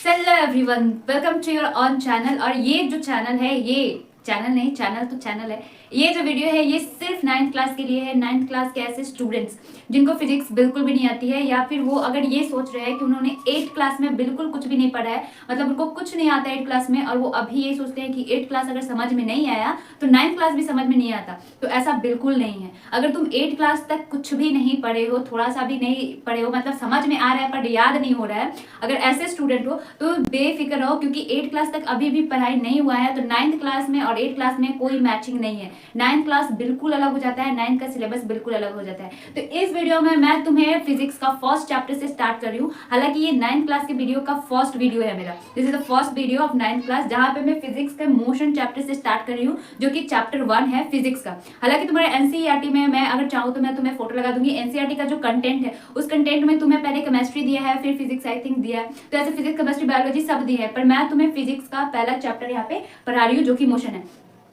Hello everyone, welcome to your own channel. और ये जो चैनल है, ये चैनल नहीं, चैनल तो चैनल है। ये जो वीडियो है ये सिर्फ 9th क्लास के लिए है। 9th क्लास के ऐसे स्टूडेंट्स जिनको फिजिक्स बिल्कुल भी नहीं आती है, या फिर वो अगर ये सोच रहे हैं कि उन्होंने 8th क्लास में बिल्कुल कुछ भी नहीं पढ़ा है, मतलब उनको कुछ नहीं आता 8th क्लास में, और वो अभी ये सोचते हैं कि 8th क्लास अगर समझ में नहीं आया तो 9th क्लास भी समझ में नहीं आता। तो ऐसा बिल्कुल नहीं है। अगर तुम 8th क्लास तक कुछ भी नहीं पढ़े हो, थोड़ा सा भी नहीं पढ़े हो, मतलब समझ में आ रहा है पर याद नहीं हो रहा है, अगर ऐसे स्टूडेंट हो तो बेफिक्र रहो, क्योंकि 8th क्लास तक अभी भी पढ़ाई नहीं हुआ है। तो 9th क्लास में और 8th क्लास में कोई मैचिंग नहीं है। 9th क्लास बिल्कुल अलग हो जाता है, 9th का सिलेबस बिल्कुल अलग हो जाता है। तो इस वीडियो में मैं तुम्हें फिजिक्स का फर्स्ट चैप्टर से स्टार्ट कर रही हूँ। हालांकि ये 9th क्लास के वीडियो का फर्स्ट वीडियो है मेरा। This is the first video of 9th class, जहां पे मैं फिजिक्स के मोशन चैप्टर से स्टार्ट कर रही हूँ, जो कि चैप्टर 1 है फिजिक्स का। हालांकि तुम्हारे एनसीईआरटी में मैं अगर चाहूँ तो मैं तुम्हें फोटो लगा दूंगी। एनसीईआरटी का जो कंटेंट है उस कंटेंट में तुम्हें पहले केमिस्ट्री दिया है, फिर फिजिक्स आई थिंक दिया है, तो ऐसे फिजिक्स केमिस्ट्री बायोलॉजी सब दी है, पर मैं तुम्हें फिजिक्स का पहला चैप्टर यहाँ पे पढ़ा रही हूँ, जो कि मोशन है।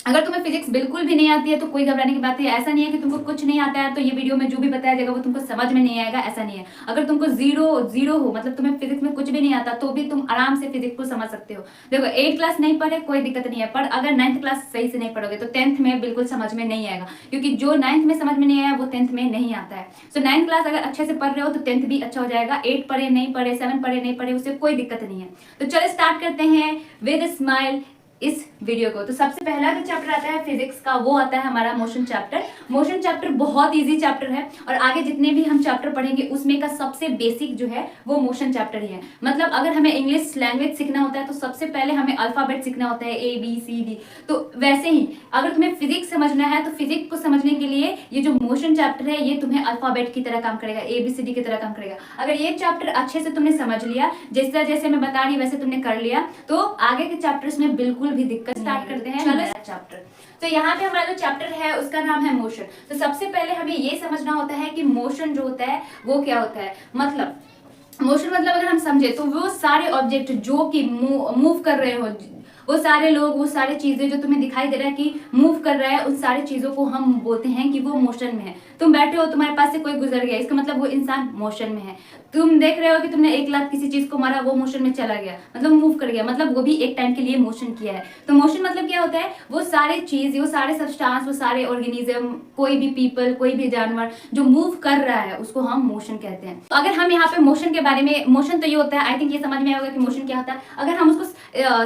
अगर तुम्हें फिजिक्स बिल्कुल भी नहीं आती है तो कोई घबराने की बात है। ऐसा नहीं है कि तुमको कुछ नहीं आता है तो ये वीडियो में जो भी बताया जाएगा वो तुमको समझ में नहीं आएगा, ऐसा नहीं है। अगर तुमको जीरो हो, मतलब तुम्हें फिजिक्स में कुछ भी नहीं आता, तो भी तुम आराम से फिजिक्स को समझ सकते हो। देखो 8th क्लास नहीं पढ़े कोई दिक्कत नहीं है, पर अगर 9th क्लास सही से नहीं पढ़ोगे तो 10th में बिल्कुल समझ में नहीं आएगा, क्योंकि जो 9th में समझ में नहीं आया वो 10th में नहीं आता है। सो 9th क्लास अगर अच्छे से पढ़ रहे हो तो 10th भी अच्छा हो जाएगा। 8 पढ़े नहीं पढ़े, 7 पढ़े नहीं पढ़े, उससे कोई दिक्कत नहीं है। तो चलो स्टार्ट करते हैं विद स्माइल इस वीडियो को। तो सबसे पहला जो चैप्टर आता है फिजिक्स का, वो आता है हमारा मोशन चैप्टर। मोशन चैप्टर बहुत इजी चैप्टर है, और आगे जितने भी हम चैप्टर पढ़ेंगे उसमें का सबसे बेसिक जो है वो मोशन चैप्टर ही है। मतलब अगर हमें इंग्लिश लैंग्वेज सीखना होता है तो सबसे पहले हमें अल्फाबेट सीखना होता है, ABCD। तो वैसे ही अगर तुम्हें फिजिक्स समझना है तो फिजिक्स को समझने के लिए ये जो मोशन चैप्टर है ये तुम्हें अल्फाबेट की तरह काम करेगा, ABCD की तरह काम करेगा। अगर ये चैप्टर अच्छे से तुमने समझ लिया, जैसा जैसे मैं बता रही वैसे तुमने कर लिया, तो आगे के चैप्टर्स में बिल्कुल भी दिक्कत। स्टार्ट करते हैं नया चैप्टर। तो यहाँ पे हमारा जो चैप्टर है उसका नाम है मोशन। तो सबसे पहले हमें ये समझना होता है कि मोशन जो होता है वो क्या होता है। मतलब मोशन मतलब अगर हम समझे तो वो सारे ऑब्जेक्ट जो कि मूव कर रहे हो, वो सारे लोग, वो सारी चीजें जो तुम्हें दिखाई दे रहा है कि मूव कर रहा है, उन सारी चीजों को हम बोलते हैं कि वो मोशन में है। तुम बैठे हो, तुम्हारे पास से कोई गुजर गया, इसका मतलब वो इंसान मोशन में है। तुम देख रहे हो कि तुमने एक लाख किसी चीज को मारा, वो मोशन में चला गया, मतलब मूव कर गया, मतलब वो भी एक टाइम के लिए मोशन किया है। तो मोशन मतलब क्या होता है, वो सारे चीज, वो सारे सब्सटेंस, वो सारे ऑर्गेनिज्म, कोई भी पीपल, कोई भी जानवर जो मूव कर रहा है उसको हम मोशन कहते हैं। तो अगर हम यहाँ पे मोशन के बारे में, मोशन तो ये होता है, आई थिंक ये समझ में आएगा कि मोशन क्या होता है। अगर हम उसको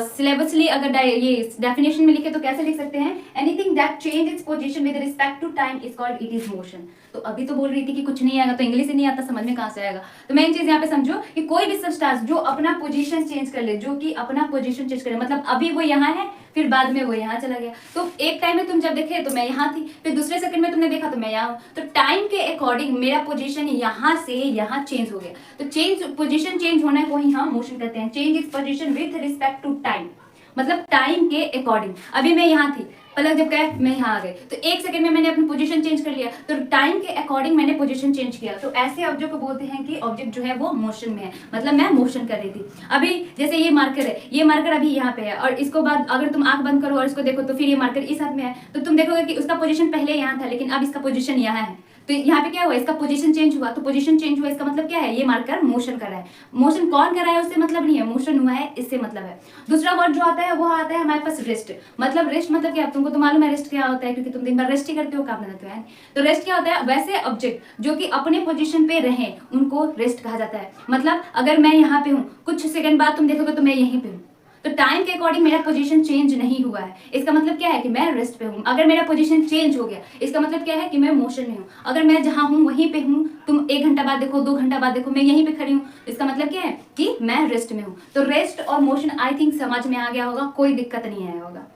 सिलेबसली अगर ये डेफिनेशन में लिखे तो कैसे लिख सकते हैं, anything that change its position with respect to time is called it is motion. तो अभी तो बोल रही थी कि कुछ नहीं आएगा, तो इंग्लिश ही नहीं आता, समझ में कहां से आएगा। तो मेन चीज यहाँ पे समझो कि कोई भी सब्सटेंस जो अपना पोजीशन चेंज कर ले, जो कि अपना पोजीशन चेंज करे, मतलब अभी वो यहाँ है फिर बाद में वो यहाँ चला गया। तो एक टाइम में तुम जब देखे तो मैं यहाँ थी, फिर दूसरे सेकंड में तुमने देखा तो मैं यहाँ हूँ। तो टाइम के अकॉर्डिंग मेरा पोजीशन यहाँ से यहाँ चेंज हो गया। तो चेंज, पोजीशन चेंज होने को ही हम मोशन कहते हैं। Change its position with respect to time, मतलब टाइम के अकॉर्डिंग। अभी मैं यहाँ थी, पलक जब गए मैं यहाँ आ गई, तो एक सेकंड में मैंने अपनी पोजीशन चेंज कर लिया, तो टाइम के अकॉर्डिंग मैंने पोजीशन चेंज किया। तो ऐसे ऑब्जेक्ट को बोलते हैं कि ऑब्जेक्ट जो है वो मोशन में है, मतलब मैं मोशन कर रही थी। अभी जैसे ये मार्कर है, ये मार्कर अभी यहाँ पे है, और इसको बाद अगर तुम आंख बंद करो और इसको देखो तो फिर ये मार्कर इस हाथ में है, तो तुम देखोगे कि उसका पोजीशन पहले यहाँ था लेकिन अब इसका पोजीशन यहाँ है। तो यहाँ पे क्या हुआ, इसका पोजीशन चेंज हुआ। तो पोजीशन चेंज हुआ इसका मतलब क्या है, ये मार्कर मोशन कर रहा है। मोशन कौन कर रहा है उससे मतलब नहीं है, मोशन हुआ है इससे मतलब है। दूसरा वर्ड जो आता है वो आता है हमारे पास रेस्ट। मतलब रेस्ट मतलब क्या, तुमको तो मालूम है रेस्ट क्या होता है, क्योंकि तुम दिन भर रेस्ट ही करते हो, काम धंधा तो है। तो रेस्ट क्या होता है, वैसे ऑब्जेक्ट जो कि अपने पोजीशन पे रहे उनको रेस्ट कहा जाता है। मतलब अगर मैं यहाँ पे हूँ, कुछ सेकंड बाद तुम देखोगे तो मैं यहीं पे हूँ, तो टाइम के अकॉर्डिंग मेरा पोजीशन चेंज नहीं हुआ है, इसका मतलब क्या है कि मैं रेस्ट पे हूँ। अगर मेरा पोजीशन चेंज हो गया इसका मतलब क्या है कि मैं मोशन में हूँ। अगर मैं जहाँ हूँ वहीं पे हूँ, तुम 1 घंटा बाद देखो, 2 घंटा बाद देखो, मैं यहीं पे खड़ी हूँ, इसका मतलब क्या है कि मैं रेस्ट में हूँ। तो रेस्ट और मोशन आई थिंक समझ में आ गया होगा, कोई दिक्कत नहीं आया होगा।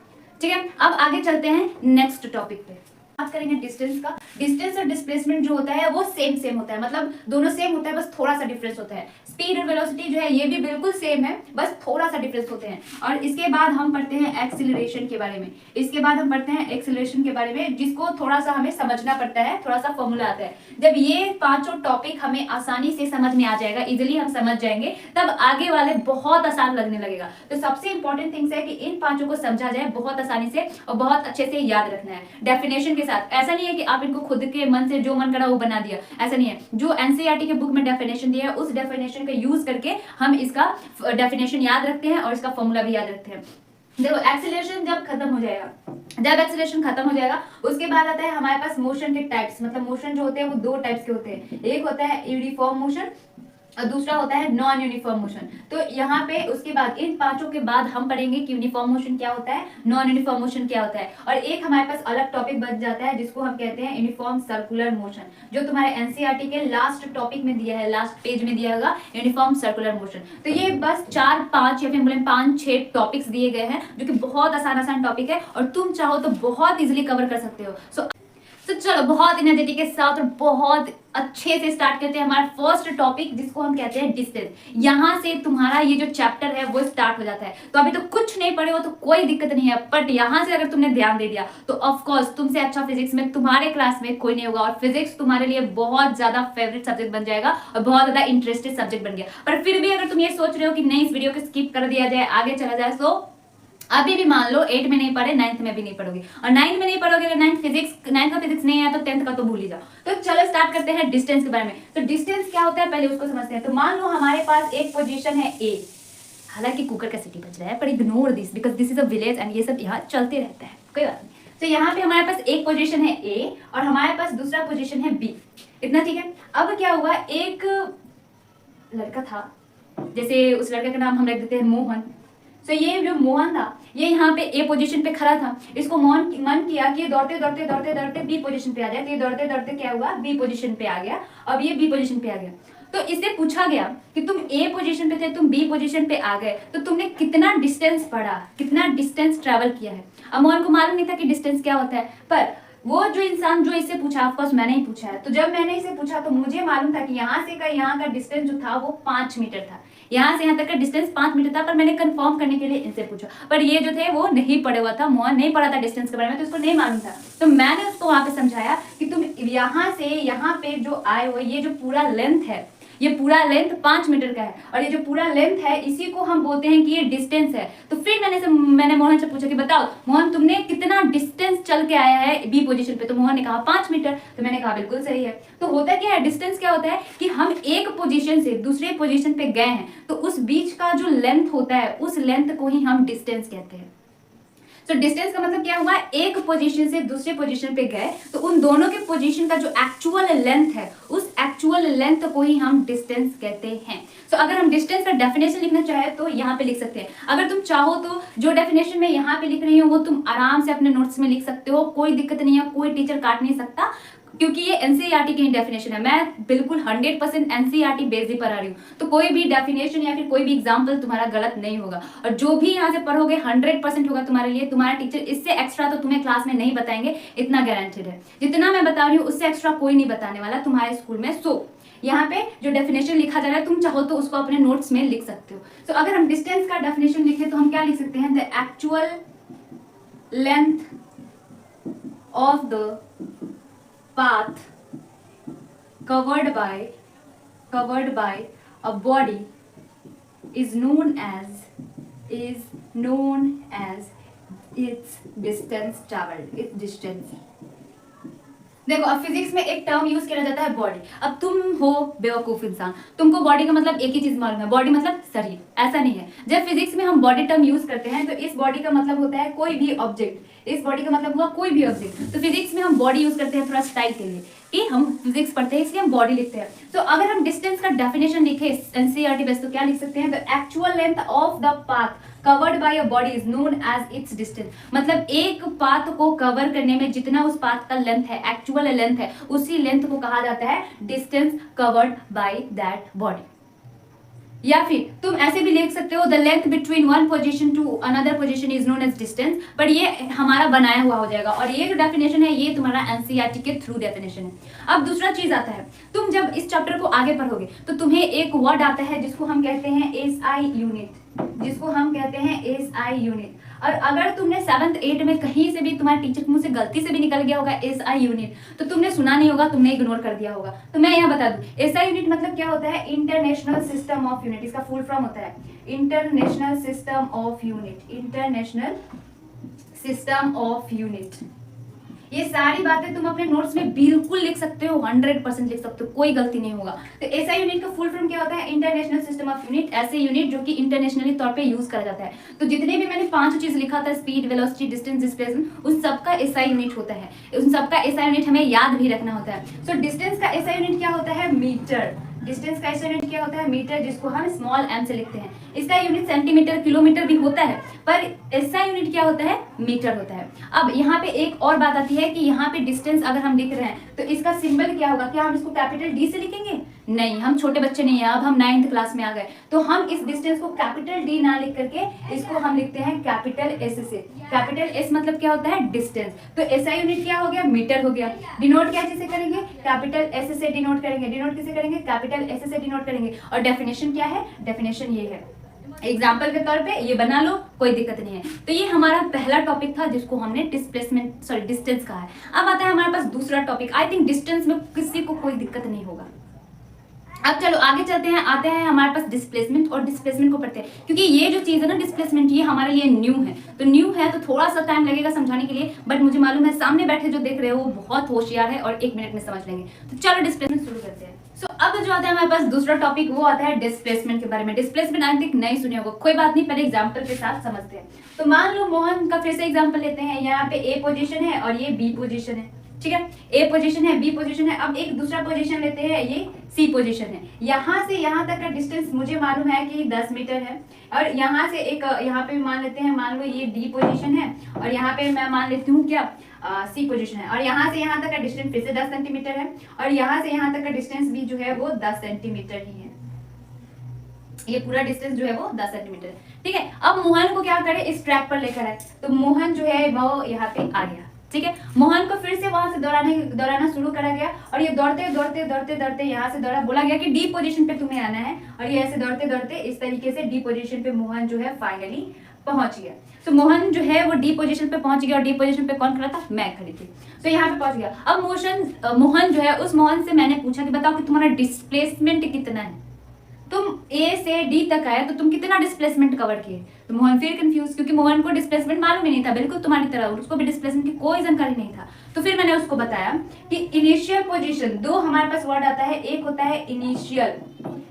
ठीक है, अब आगे चलते हैं नेक्स्ट टॉपिक पे। बात करेंगे डिस्टेंस का। डिस्टेंस और डिस्प्लेसमेंट जो होता है वो सेम होता है, मतलब दोनों सेम होता है, बस थोड़ा सा डिफरेंस होता है। स्पीड और वेलोसिटी जो है ये भी बिल्कुल सेम है, बस थोड़ा सा डिफरेंस होते हैं। और इसके बाद हम पढ़ते हैं एक्सीलरेशन के बारे में। इसके बाद हम पढ़ते हैं एक्सीलरेशन के बारे में, जिसको थोड़ा सा हमें समझना पड़ता है, थोड़ा सा फॉर्मूला आता है। जब ये पांचों टॉपिक हमें आसानी से समझ में आ जाएगा, इजिली हम समझ जाएंगे, तब आगे वाले बहुत आसान लगने लगेगा। तो सबसे इंपॉर्टेंट थिंग्स है कि इन पांचों को समझा जाए बहुत आसानी से और बहुत अच्छे से याद रखना है। डेफिनेशन के साथ। ऐसा नहीं है कि आप इनको खुद के मन से जो मन करा वो बना दिया, ऐसा नहीं है। जो एनसीईआरटी के बुक में डेफिनेशन दिया है उस डेफिनेशन का यूज करके हम इसका डेफिनेशन याद रखते हैं और इसका फॉर्मूला भी याद रखते हैं। देखो एक्सीलरेशन जब खत्म हो जाएगा, जब एक्सीलरेशन खत्म हो जाएगा उसके बाद आता है हमारे पास मोशन के टाइप्स। मतलब मोशन जो होते हैं वो दो टाइप्स के होते हैं, एक होता है यूनिफॉर्म मोशन और दूसरा होता है नॉन यूनिफॉर्म मोशन। तो यहाँ पे उसके बाद इन पांचों के बाद हम पढ़ेंगे कि यूनिफॉर्म मोशन क्या होता है, नॉन यूनिफॉर्म मोशन क्या होता है, और एक हमारे पास अलग टॉपिक बच जाता है जिसको हम कहते हैं यूनिफॉर्म सर्कुलर मोशन, जो तुम्हारे एनसीईआरटी के लास्ट टॉपिक में दिया है, लास्ट पेज में दिया होगा यूनिफॉर्म सर्कुलर मोशन। तो ये बस 4-5 या फिर बोले 5-6 टॉपिक्स दिए गए हैं जो कि बहुत आसान टॉपिक है और तुम चाहो तो बहुत इजिली कवर कर सकते हो। तो चलो बहुत एनर्जेटी के साथ और बहुत अच्छे से स्टार्ट करते हैं हमारा फर्स्ट टॉपिक जिसको हम कहते हैं डिस्टेंस। यहाँ से तुम्हारा ये जो चैप्टर है वो स्टार्ट हो जाता है। तो अभी तो कुछ नहीं पढ़े हो तो कोई दिक्कत नहीं है, बट यहाँ से अगर तुमने ध्यान दे दिया तो ऑफ कोर्स तुमसे अच्छा फिजिक्स में तुम्हारे क्लास में कोई नहीं होगा और फिजिक्स तुम्हारे लिए बहुत ज्यादा फेवरेट सब्जेक्ट बन जाएगा और बहुत ज्यादा इंटरेस्टेड सब्जेक्ट बन गया। पर फिर भी अगर तुम ये सोच रहे हो कि नहीं इस वीडियो को स्किप कर दिया जाए, आगे चला जाए, तो अभी भी मान लो 8 में नहीं पढ़े 9th में भी नहीं पढ़ोगे, और 9th में नहीं पढ़ोगे अगर 9th का फिजिक्स नहीं है तो 10th का तो भूल ही जाओ। तो चलो स्टार्ट करते हैं डिस्टेंस के बारे में। तो डिस्टेंस क्या होता है पहले उसको समझते हैं। तो मान लो हमारे पास एक पोजीशन है ए, हालांकि कुकर का सीटी बज रहा है पर ignore this because this is a village and ये सब यहाँ चलते रहता है, कोई बात नहीं। तो यहाँ पे हमारे पास एक पोजीशन है ए और हमारे पास दूसरा पोजीशन है बी, इतना ठीक है। अब क्या हुआ, एक लड़का था, जैसे उस लड़के का नाम हम रख देते हैं मोहन। तो ये जो मोहन था ये यहाँ पे ए पोजीशन पे खड़ा था, इसको मन किया कि ये दौड़ते दौड़ते दौड़ते दौड़ते बी पोजीशन पे आ जाए। तो ये दौड़ते दौड़ते क्या हुआ, बी पोजीशन पे आ गया, अब ये बी पोजीशन पे आ गया। तो इससे पूछा गया कि तुम ए पोजीशन पे थे, तुम बी पोजीशन पे आ गए, तो तुमने कितना डिस्टेंस पढ़ा, कितना डिस्टेंस ट्रेवल किया है। अब मोहन को मालूम नहीं था कि डिस्टेंस क्या होता है, पर वो जो इंसान जो इससे पूछा, ऑफकोर्स मैंने ही पूछा है, तो जब मैंने इसे पूछा तो मुझे मालूम था कि यहाँ से का यहाँ का डिस्टेंस जो था वो 5 मीटर था, यहाँ से यहाँ तक का डिस्टेंस 5 मीटर था। पर मैंने कंफर्म करने के लिए इनसे पूछा, पर ये जो थे वो नहीं पढ़े हुआ था, मोहन नहीं पढ़ा था डिस्टेंस के बारे में, तो उसको नहीं मालूम था। तो मैंने उसको वहां पे समझाया कि तुम यहाँ से यहाँ पे जो आए हो, ये जो पूरा लेंथ है, ये पूरा लेंथ 5 मीटर का है और ये जो पूरा लेंथ है इसी को हम बोलते हैं कि ये डिस्टेंस है। तो फिर मैंने मोहन से पूछा कि बताओ मोहन तुमने कितना डिस्टेंस चल के आया है बी पोजीशन पे। तो मोहन ने कहा 5 मीटर। तो मैंने कहा बिल्कुल सही है। तो होता क्या है, डिस्टेंस क्या होता है कि हम एक पोजीशन से दूसरे पोजीशन पे गए हैं तो उस बीच का जो लेंथ होता है उस लेंथ को ही हम डिस्टेंस कहते हैं। तो डिस्टेंस का मतलब क्या हुआ, एक पोजीशन से दूसरे पोजीशन पे गए तो उन दोनों के पोजीशन का जो एक्चुअल लेंथ है उस एक्चुअल लेंथ को ही हम डिस्टेंस कहते हैं। तो अगर हम डिस्टेंस का डेफिनेशन लिखना चाहे तो यहाँ पे लिख सकते हैं। अगर तुम चाहो तो जो डेफिनेशन में यहाँ पे लिख रही हूँ वो तुम आराम से अपने नोट्स में लिख सकते हो, कोई दिक्कत नहीं है, कोई टीचर काट नहीं सकता, क्योंकि ये एनसीईआरटी की डेफिनेशन है। मैं बिल्कुल 100% एनसीईआरटी बेस ही पढ़ा रही हूँ, तो कोई भी डेफिनेशन या फिर कोई भी एग्जांपल तुम्हारा गलत नहीं होगा और जो भी यहाँ से पढ़ोगे 100% होगा तुम्हारे लिए। तुम्हारा टीचर इससे एक्स्ट्रा तो तुम्हें क्लास में नहीं बताएंगे, इतना गारंटेड है। जितना मैं बता रही हूँ उससे एक्स्ट्रा कोई नहीं बताने वाला तुम्हारे स्कूल में। सो यहाँ पे जो डेफिनेशन लिखा जा रहा है तुम चाहो तो उसको अपने नोट्स में लिख सकते हो। तो अगर हम डिस्टेंस का डेफिनेशन लिखें तो हम क्या लिख सकते हैं, the actual length of the path covered by a body is known as its distance traveled, its distance। देखो अब फिजिक्स में एक टर्म यूज किया जाता है बॉडी। अब तुम हो बेवकूफ इंसान, तुमको बॉडी का मतलब एक ही चीज मालूम है, बॉडी मतलब शरीर, ऐसा नहीं है। जब फिजिक्स में हम बॉडी टर्म यूज करते हैं तो इस बॉडी का मतलब होता है कोई भी ऑब्जेक्ट, इस बॉडी का मतलब हुआ कोई भी ऑब्जेक्ट। तो फिजिक्स में हम बॉडी यूज करते हैं थोड़ा स्टाइल के लिए कि हम फिजिक्स पढ़ते हैं इसलिए हम बॉडी लिखते हैं। तो अगर हम डिस्टेंस का डेफिनेशन लिखे एनसीईआरटी बेस तो क्या लिख सकते हैं, the actual length of the path covered by a body is known as its distance. मतलब एक पाथ को कवर करने में जितना उस पाथ का लेंथ है, एक्चुअल लेंथ है, उसी लेंथ को कहा जाता है distance covered by that body. या फिर तुम ऐसे भी लिख सकते हो, the length between one position to another position is known as distance, पर ये हमारा बनाया हुआ हो जाएगा और ये जो डेफिनेशन है ये तुम्हारा एनसीईआरटी के थ्रू डेफिनेशन है। अब दूसरा चीज आता है, तुम जब इस चैप्टर को आगे पढ़ोगे तो तुम्हें एक वर्ड आता है जिसको हम कहते हैं एसआई यूनिट, जिसको हम कहते हैं एसआई यूनिट। और अगर तुमने 7th 8th में कहीं से भी तुम्हारे टीचर के मुंह से गलती से भी निकल गया होगा एसआई यूनिट तो तुमने सुना नहीं होगा, तुमने इग्नोर कर दिया होगा। तो मैं यहाँ बता दूं एसआई यूनिट मतलब क्या होता है, इंटरनेशनल सिस्टम ऑफ यूनिट। इसका फुल फॉर्म होता है international system of unit, international system of unit. ये सारी बातें तुम अपने नोट्स में बिल्कुल लिख सकते हो, 100% लिख सकते हो, कोई गलती नहीं होगा। तो एसआई यूनिट का फुल फॉर्म क्या होता है? इंटरनेशनल सिस्टम ऑफ यूनिट, ऐसे यूनिट जो कि इंटरनेशनली तौर पे यूज करा जाता है। तो जितने भी मैंने 5 चीज लिखा था, स्पीड, वेलोसिटी, डिस्टेंस, डिस्प्लेसमेंट, उन सबका एसआई यूनिट होता है, उन सबका एसआई यूनिट हमें याद भी रखना होता है। सो डिस्टेंस का एसआई यूनिट क्या होता है? मीटर। डिस्टेंस का एसआई यूनिट क्या होता है? मीटर, जिसको हम स्मॉल एम से लिखते हैं। इसका यूनिट सेंटीमीटर, किलोमीटर भी होता है, पर एसआई यूनिट क्या होता है? मीटर होता है। अब यहाँ पे एक और बात आती है कि यहाँ पे डिस्टेंस अगर हम लिख रहे हैं तो इसका सिंबल क्या होगा? क्या हम इसको कैपिटल डी से लिखेंगे? नहीं, हम छोटे बच्चे नहीं है, अब हम 9th क्लास में आ गए, तो हम इस डिस्टेंस को कैपिटल डी ना लिख करके इसको हम लिखते हैं कैपिटल एस से। कैपिटल एस मतलब क्या होता है? डिस्टेंस। तो एसआई यूनिट क्या हो गया? मीटर हो गया। डिनोट क्या चीज से करेंगे? कैपिटल एस से डिनोट करेंगे। डिनोट किसे करेंगे? कैपिटल एस से डिनोट करेंगे। और डेफिनेशन क्या है? डेफिनेशन ये है, एग्जाम्पल के तौर पे ये बना लो, कोई दिक्कत नहीं है। तो ये हमारा पहला टॉपिक था जिसको हमने डिस्टेंस कहा है। अब आता है हमारे पास दूसरा टॉपिक। आई थिंक डिस्टेंस में किसी को कोई दिक्कत नहीं होगा। अब चलो आगे चलते हैं, आते हैं हमारे पास डिस्प्लेसमेंट, और डिस्प्लेसमेंट को पढ़ते हैं, क्योंकि ये जो चीज है ना डिस्प्लेसमेंट, ये हमारे लिए न्यू है। तो न्यू है तो थोड़ा सा टाइम लगेगा समझाने के लिए, बट मुझे मालूम है सामने बैठे जो देख रहे हो वो बहुत होशियार है और 1 मिनट में समझ लेंगे। तो चलो डिस्प्लेसमेंट शुरू करते हैं। सो अब जो आता है हमारे पास दूसरा टॉपिक, वो आता है डिस्प्लेसमेंट के बारे में। डिस्प्लेसमेंट आई थिंक नहीं सुने होगा, कोई बात नहीं, पहले एग्जाम्पल के साथ समझते हैं। तो मान लो मोहन का फिर से एग्जाम्पल लेते हैं। यहाँ पे ए पोजिशन है और ये बी पोजिशन है, ठीक है? ए पोजीशन है, बी पोजीशन है। अब एक दूसरा पोजीशन लेते हैं, ये सी पोजीशन है। यहाँ से यहाँ तक का डिस्टेंस मुझे मालूम है कि 10 मीटर है। और यहाँ से एक यहाँ पे मान लेते हैं, मान लो ये डी पोजीशन है, और यहाँ पे मैं मान लेती हूँ क्या? सी पोजीशन है। और यहाँ से यहाँ तक का डिस्टेंस फिर से 10 सेंटीमीटर है, और यहाँ से यहाँ तक का डिस्टेंस भी जो है वो 10 सेंटीमीटर ही है। ये पूरा डिस्टेंस जो है वो 10 सेंटीमीटर है, ठीक है? अब मोहन को क्या करे? इस ट्रैक पर लेकर आए, तो मोहन जो है वो यहाँ पे आ गया, ठीक है? मोहन को फिर से वहां से दौड़ाना शुरू करा गया, और ये दौड़ते दौड़ते दौड़ते दौड़ते यहाँ से दौड़ा, बोला गया कि डी पोजीशन पे तुम्हें आना है, और ये ऐसे दौड़ते दौड़ते इस तरीके से डी पोजीशन पे मोहन जो है फाइनली पहुंच गया। तो मोहन जो है वो डी पोजीशन पे पहुंच गया, और डी पोजीशन पे कौन खड़ा था? मैं खड़ी थी। तो यहाँ पे पहुंच गया। अब मोहन जो है, उस मोहन से मैंने पूछा कि बताओ कि तुम्हारा डिस्प्लेसमेंट कितना है? तुम ए से डी तक आए तो तुम कितना डिस्प्लेसमेंट कवर किए? तो मोहन फिर कंफ्यूज, क्योंकि मोहन को डिस्प्लेसमेंट मालूम ही नहीं था, बिल्कुल तुम्हारी तरह, उसको भी डिस्प्लेसमेंट की कोई जानकारी नहीं था। तो फिर मैंने उसको बताया कि इनिशियल पोजीशन, दो हमारे पास वर्ड आता है, एक होता है इनिशियल,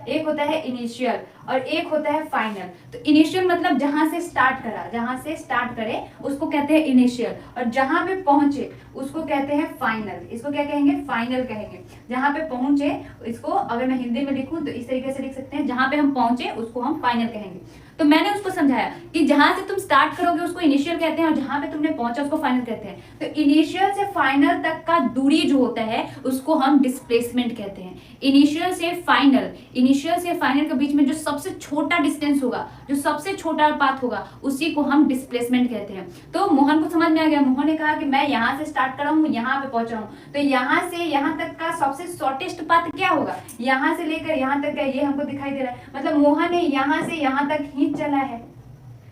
एक होता है इनिशियल और एक होता है फाइनल। तो इनिशियल मतलब जहां से स्टार्ट करा, जहां से स्टार्ट करे उसको कहते हैं इनिशियल, और जहां पे पहुंचे उसको कहते हैं फाइनल। इसको क्या कहेंगे? फाइनल कहेंगे। जहां पे पहुंचे, इसको अगर मैं हिंदी में लिखूं तो इस तरीके से लिख सकते हैं, जहां पे हम पहुंचे उसको हम फाइनल कहेंगे। तो मैंने उसको समझाया कि जहां से तुम स्टार्ट करोगे उसको इनिशियल कहते हैं, और जहां पे तुमने पहुंचा उसको फाइनल कहते हैं। तो इनिशियल से फाइनल तक का दूरी जो होता है उसको हम डिस्प्लेसमेंट कहते हैं। इनिशियल से फाइनल, इनिशियल से फाइनल के बीच में जो सबसे छोटा डिस्टेंस होगा, जो सबसे छोटा पाथ होगा, उसी को हम डिस्प्लेसमेंट कहते हैं। तो मोहन को समझ में आ गया। मोहन ने कहा कि मैं यहाँ से स्टार्ट कर रहा हूँ, यहाँ पे पहुंच रहा हूँ, तो यहाँ से यहाँ तक का सबसे शॉर्टेस्ट पाथ क्या होगा? यहाँ से लेकर यहाँ तक का, ये हमको दिखाई दे रहा है। मतलब मोहन ने यहाँ से यहाँ तक ही चला है।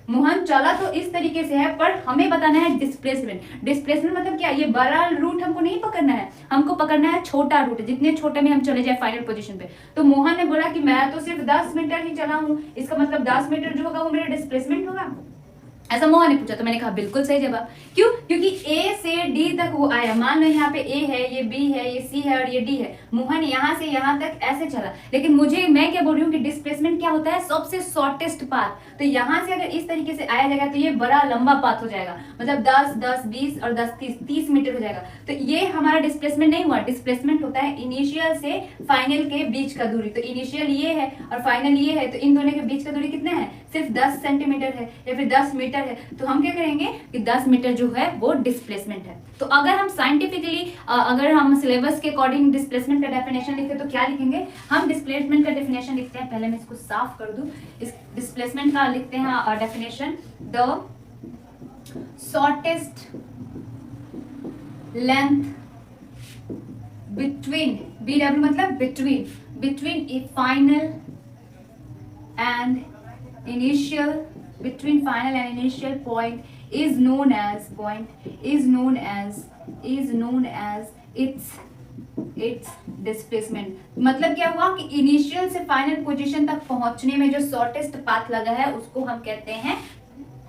मोहन चला तो इस तरीके से है, पर हमें बताना है डिस्प्लेसमेंट। डिस्प्लेसमेंट मतलब क्या? ये बड़ा रूट हमको नहीं पकड़ना है, हमको पकड़ना है छोटा रूट, जितने छोटे में हम चले जाए फाइनल पोजीशन पे। तो मोहन ने बोला कि मैं तो सिर्फ 10 मीटर ही चला हूँ, इसका मतलब 10 मीटर जो होगा वो मेरा डिस्प्लेसमेंट होगा, ऐसा मोहन ने पूछा। तो मैंने कहा बिल्कुल सही जवाब। क्यों? क्योंकि ए से डी तक वो आया। मान लो यहाँ पे ए है, ये बी है, ये सी है और ये डी है। मोहन यहाँ से यहाँ तक ऐसे चला, लेकिन मैं क्या बोल रही हूँ कि डिस्प्लेसमेंट क्या होता है? सबसे शॉर्टेस्ट पाथ। तो यहाँ से अगर इस तरीके से आया जाएगा तो ये बड़ा लंबा पाथ हो जाएगा, मतलब 10 10 20 और 10 30 मीटर हो जाएगा। तो ये हमारा डिस्प्लेसमेंट नहीं हुआ। डिस्प्लेसमेंट होता है इनिशियल से फाइनल के बीच का दूरी। तो इनिशियल ये है और फाइनल ये है, तो इन दोनों के बीच का दूरी कितना है? सिर्फ 10 सेंटीमीटर है या फिर 10 मीटर है। तो हम क्या करेंगे कि 10 मीटर जो है वो डिस्प्लेसमेंट है। तो अगर हम साइंटिफिकली, अगर हम सिलेबस के अकॉर्डिंग डिस्प्लेसमेंट का डेफिनेशन लिखे तो क्या लिखेंगे? हम डिस्प्लेसमेंट का डेफिनेशन लिखते हैं, पहले मैं इसको साफ कर दूं। इस डिस्प्लेसमेंट का लिखते हैं definition, the shortest length between, BW मतलब between A final and initial, between final and initial point is known as its displacement। मतलब क्या हुआ कि इनिशियल से फाइनल पोजीशन तक पहुंचने में जो शॉर्टेस्ट पाथ लगा है उसको हम कहते हैं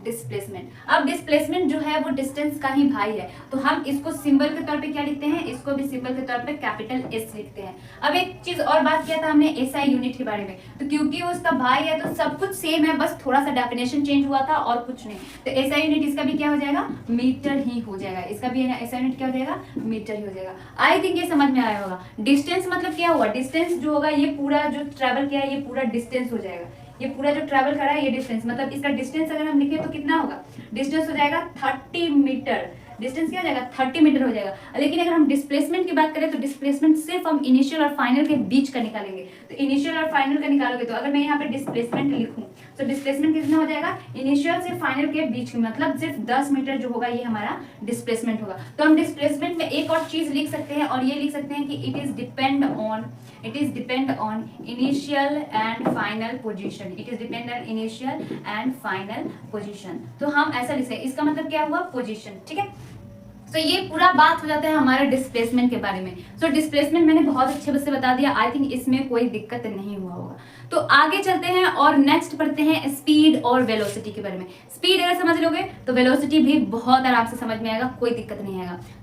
डिस्प्लेसमेंट। अब डिस्प्लेसमेंट जो है वो डिस्टेंस का ही भाई है, तो हम इसको सिंबल के तौर पे क्या लिखते हैं, इसको भी सिंबल के तौर पे कैपिटल एस लिखते हैं। अब एक चीज और बात किया था हमने एसआई यूनिट के बारे में, तो क्योंकि वो उसका भाई है तो सब कुछ सेम है, बस थोड़ा सा डेफिनेशन चेंज हुआ था और कुछ नहीं। तो एसआई यूनिट इसका भी क्या हो जाएगा, मीटर ही हो जाएगा, इसका भी एसआई यूनिट क्या हो जाएगा, मीटर ही हो जाएगा। आई थिंक ये समझ में आया होगा। डिस्टेंस मतलब क्या हुआ, डिस्टेंस जो होगा ये पूरा जो ट्रेवल किया है ये पूरा डिस्टेंस हो जाएगा, ये पूरा जो ट्रैवल करा है ये डिस्टेंस, मतलब इसका डिस्टेंस अगर हम लिखे तो कितना होगा, डिस्टेंस हो जाएगा 30 मीटर। डिस्टेंस क्या हो जाएगा, 30 मीटर हो जाएगा। लेकिन अगर हम डिस्प्लेसमेंट की बात करें तो डिस्प्लेसमेंट सिर्फ हम इनिशियल और फाइनल के बीच का निकालेंगे। तो इनिशियल और फाइनल का निकालोगे तो अगर मैं यहाँ पे डिस्प्लेसमेंट लिखूं तो डिस्प्लेसमेंट कितना हो जाएगा, इनिशियल से फाइनल के बीच में, मतलब सिर्फ 10 मीटर जो होगा ये हमारा डिस्प्लेसमेंट होगा। तो हम डिस्प्लेसमेंट में एक और चीज लिख सकते हैं और ये लिख सकते हैं कि it is depend on initial and final position. It is depend on initial and final position. तो हम ऐसा लिख सकते हैं, इसका मतलब क्या हुआ, पोजीशन। ठीक है, तो ये पूरा बात हो जाता है हमारे डिस्प्लेसमेंट के बारे में। सो डिस्प्लेसमेंट मैंने बहुत अच्छे से बता दिया, आई थिंक इसमें कोई दिक्कत नहीं हुआ होगा। तो आगे चलते हैं और नेक्स्ट पढ़ते हैं स्पीड और वेलोसिटी के बारे में। स्पीड अगर समझ लोगे तो वेलोसिटी भी बहुत आराम से समझ में आएगा, कोई दिक्कत नहीं आएगा। तो